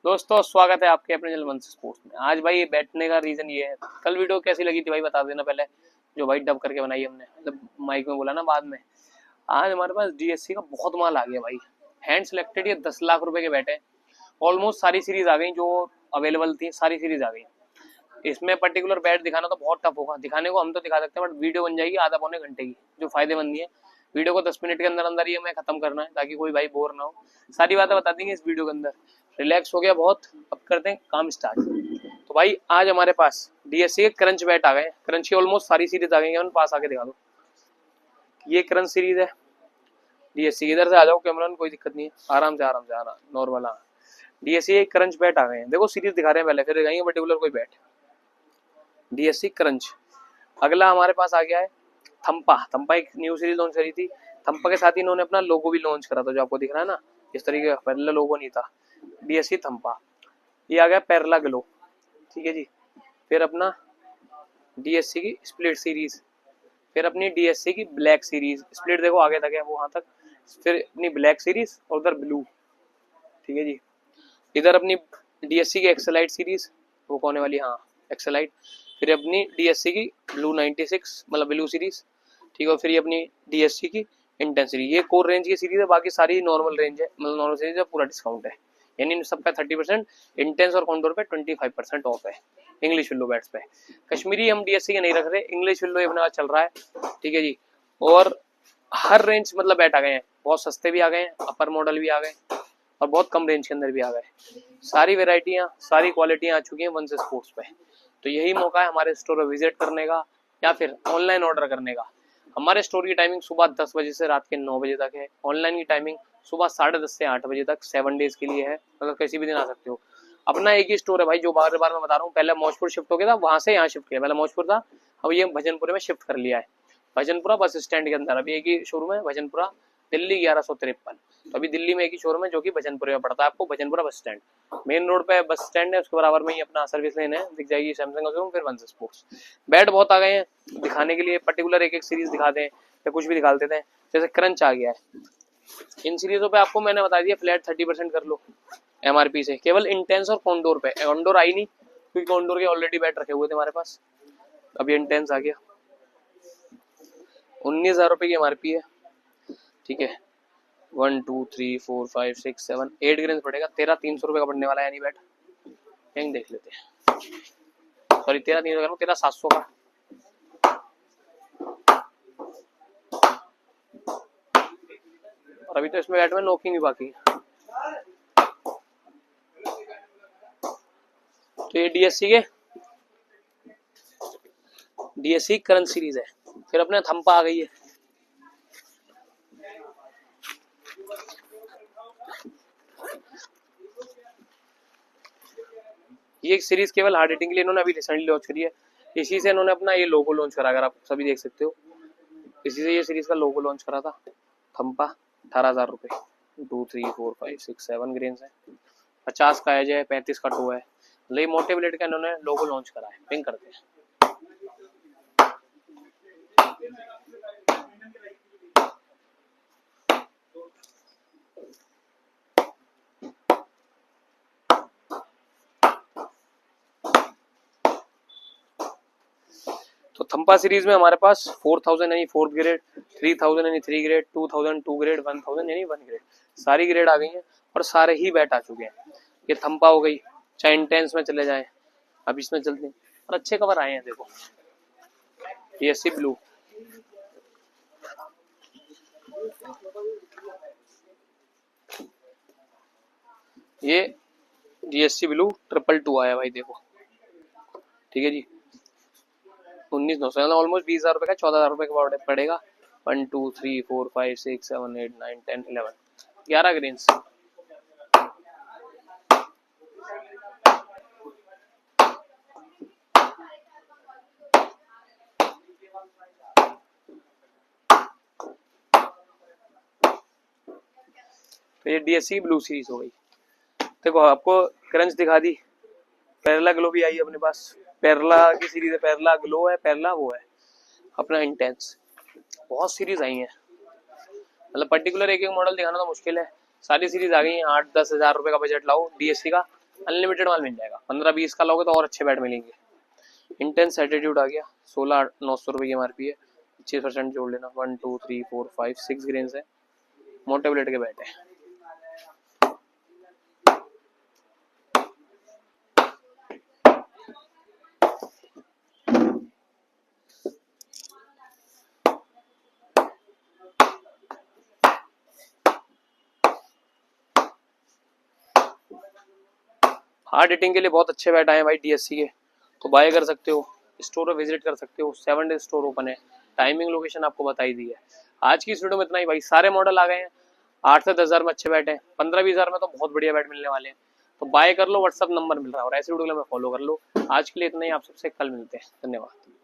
दोस्तों स्वागत है आपके अपने चैनल वंश स्पोर्ट्स में। आज भाई बैठने का रीजन ये है, कल वीडियो कैसी लगी थी भाई बता देना पहले, जो भाई डब करके बनाई हमने, मतलब माइक में बोला ना बाद में। आज हमारे पास डीएससी का बहुत माल आ गया भाई। हैंड सिलेक्टेड ये 10 लाख रुपए के बैट है। ऑलमोस्ट सारी सीरीज आ गई जो अवेलेबल थी, सारी सीरीज आ गई। इसमें पर्टिकुलर बैट दिखाना तो बहुत टफ होगा, दिखाने को हम तो दिखा सकते हैं बट वीडियो बन जाएगी आधा पौने घंटे की, जो फायदेमंद नहीं है। वीडियो को 10 मिनट के अंदर अंदर ही हमें खत्म करना है ताकि कोई भाई बोर ना हो। सारी बातें बता देंगे इस वीडियो के अंदर। रिलैक्स हो गया बहुत, अब करते हैं काम स्टार्ट। तो भाई आज हमारे पास डीएससी के क्रंच बैट आ गए। क्रंच की ऑलमोस्ट सारी सीरीज आ गई है, पास आके दिखा दो। ये क्रंच सीरीज है डीएससी। इधर से आ जाओ कैमरा, कोई दिक्कत नहीं है, आराम से आना नॉर्मल। हाँ, डीएससी क्रंच बैट आ गए हैं। देखो सीरीज दिखा रहे हैं पहले, फिर दिखाएंगे पर्टिकुलर कोई बैट। DSC crunch. अगला हमारे पास आ गया है थंपा। थंपा एक न्यू सीरीज लॉन्च करी थी। थंपा के साथ ही इन्होंने अपना लोगो भी लॉन्च करा था, जो आपको दिख रहा है ना, इस तरीके का पहले लोगो नहीं था। डीएससी थंपा। ये आ गया पैरला ग्लो, ठीक है जी। फिर अपना डीएससी की स्प्लिट सीरीज, फिर अपनी डीएससी की ब्लैक सीरीज। स्प्लिट देखो आगे तक है वो, वहां तक। फिर अपनी ब्लैक सीरीज और उधर ब्लू, ठीक है जी। इधर अपनी डीएससी की एक्सेलाइट सीरीज, वो होने वाली, हाँ एक्सेलाइट। फिर अपनी डीएससी की ब्लू 96 मतलब ब्लू सीरीज, ठीक है। फिर ये अपनी डीएससी की इंटेंसिटी। ये कोर रेंज की सीरीज है, बाकी सारी नॉर्मल रेंज है, मतलब नॉर्मल सीरीज है, पूरा डिस्काउंट है। यानी सबका 30%, इंटेंस और कॉन्डोर पे 25% ऑफ है। इंग्लिश विल्लो बैट्स पे। कश्मीरी हम डीएससी के नहीं रख रहे, इंग्लिश विल्लो अपने पास चल रहा है, ठीक है जी। और हर रेंज मतलब बैट आ गए हैं, बहुत सस्ते भी आ गए हैं, अपर मॉडल भी आ गए और बहुत कम रेंज के अंदर भी आ गए। सारी वेराइटियां, सारी क्वालिटियां आ चुकी हैं वंश स्पोर्ट्स पे। तो यही मौका है हमारे स्टोर पर विजिट करने का या फिर ऑनलाइन ऑर्डर करने का। हमारे स्टोर की टाइमिंग सुबह 10 बजे से रात के 9 बजे तक है। ऑनलाइन की टाइमिंग सुबह 10:30 से 8 बजे तक 7 डेज के लिए है, मतलब किसी भी दिन आ सकते हो। अपना एक ही स्टोर है भाई, जो बार बार मैं बता रहा हूँ। पहले मौजपुर शिफ्ट हो गया था, वहां से यहाँ शिफ्ट किया। पहले मौजपुर था, अब ये भजनपुरे में शिफ्ट कर लिया है। भजनपुरा बस स्टैंड के अंदर अभी एक ही शोरूम है, भजनपुरा, दिल्ली 1153। तो अभी दिल्ली में एक ही शोरूम है जो कि भजनपुरे में पड़ता है आपको, Bhajanpura bus stand. Main road पे बस स्टैंड है, उसके बराबर में ही अपना सर्विस लेन है, दिख जाएगी सैमसंग का शोरूम, फिर वंश स्पोर्ट्स। बैट बहुत आ गए हैं, दिखाने के लिए पर्टिकुलर एक एक सीरीज दिखा दें या कुछ भी दिखा देते हैं। जैसे क्रंच आ गया है, इन सीरीजों पे आपको मैंने बता दिया फ्लैट 30% कर लो एमआरपी से। केवल इंटेंस और कॉन्डोर पे, कॉन्डोर आई नहीं क्योंकि कॉन्डोर के ऑलरेडी बैट रखे हुए थे हमारे पास। अभी इंटेंस आ गया, 19,000 रुपए की एमआरपी है, ठीक है। 1 2 3 4 5 6 7 8 ग्रेन पड़ेगा। 13,300 रुपए का पड़ने वाला है, यानी बैट यहीं देख लेते हैं। सॉरी 13,300 का, 13,700 का। और अभी तो इसमें बैट में नोकिंग भी बाकी है। तो ये डीएससी करंट सीरीज है। फिर अपने थंपा आ गई है। ये एक सीरीज केवल हार्ड हिटिंग के लिए इन्होंने अभी रिसेंटली लॉन्च करी है। इसी से इन्होंने अपना ये लोगो लॉन्च करा, अगर आप सभी देख सकते हो, इसी से ये सीरीज का लोगो लॉन्च करा था। थंपा 18,000 रुपए। 2 3 4 5 6 7 ग्रेन है। 50 का एज है, 35 का टो है। मतलब मोटे ब्लेड का इन्होंने लोगो लॉन्च करा है। पिंक करते हैं। तो थंपा सीरीज में हमारे पास 4,000 यानी 4th ग्रेड, 3,000 यानी 3 ग्रेड, 2,000 2 ग्रेड, 1,000 यानी 1 ग्रेड, सारी ग्रेड आ गई हैं और सारे ही बैट आ चुके हैं। ये थंपा हो गई, चाहे इंटेंस में चले जाए, अब इसमें चलते हैं। और अच्छे कवर आए हैं देखो। डीएससी ब्लू, ये डीएससी ब्लू 222 आया भाई देखो, ठीक है जी। 19,900 ऑलमोस्ट 20,000 रुपए का, 14,000 रुपए का पड़ेगा। 1 2 3 4 5 6 7 8 9 10 11 11 ग्रेन्स। तो ये डीएससी ब्लू सीरीज हो गई। देखो आपको क्रंच दिखा दी, पैरला ग्लो भी आई है अपने पास। पैरला की सीरीज है, पैरला ग्लो है, पैरला वो है अपना इंटेंस। बहुत सीरीज आई है, मतलब पर्टिकुलर एक एक मॉडल दिखाना तो मुश्किल है। सारी सीरीज आ गई है। 8-10 हजार रुपए का बजट लाओ डीएससी का, अनलिमिटेड माल मिल जाएगा। 15-20 का लोगे तो और अच्छे बैट मिलेंगे। इंटेंस एटीट्यूड आ गया, 16,900 रुपये की MRP है, 25% जोड़ लेना। 1 2 3 4 5 6 ग्रेन्स है, मोटे ब्लेड के बैट है। हार्ड हिटिंग के लिए बहुत अच्छे बैट आए हैं भाई DSC के, तो बाय कर सकते हो, स्टोर विजिट कर सकते हो। 7 डे स्टोर ओपन है, टाइमिंग लोकेशन आपको बताई दी है। आज की इस वीडियो में इतना ही भाई, सारे मॉडल आ गए हैं। 8 से 10 हज़ार में अच्छे बैट हैं, 15-20 हज़ार में तो बहुत बढ़िया बैट मिलने वाले हैं। तो बाय कर लो, व्हाट्सअप नंबर मिल रहा है, और ऐसे वीडियो में फॉलो कर लो। आज के लिए इतना ही, आप सबसे कल मिलते हैं, धन्यवाद।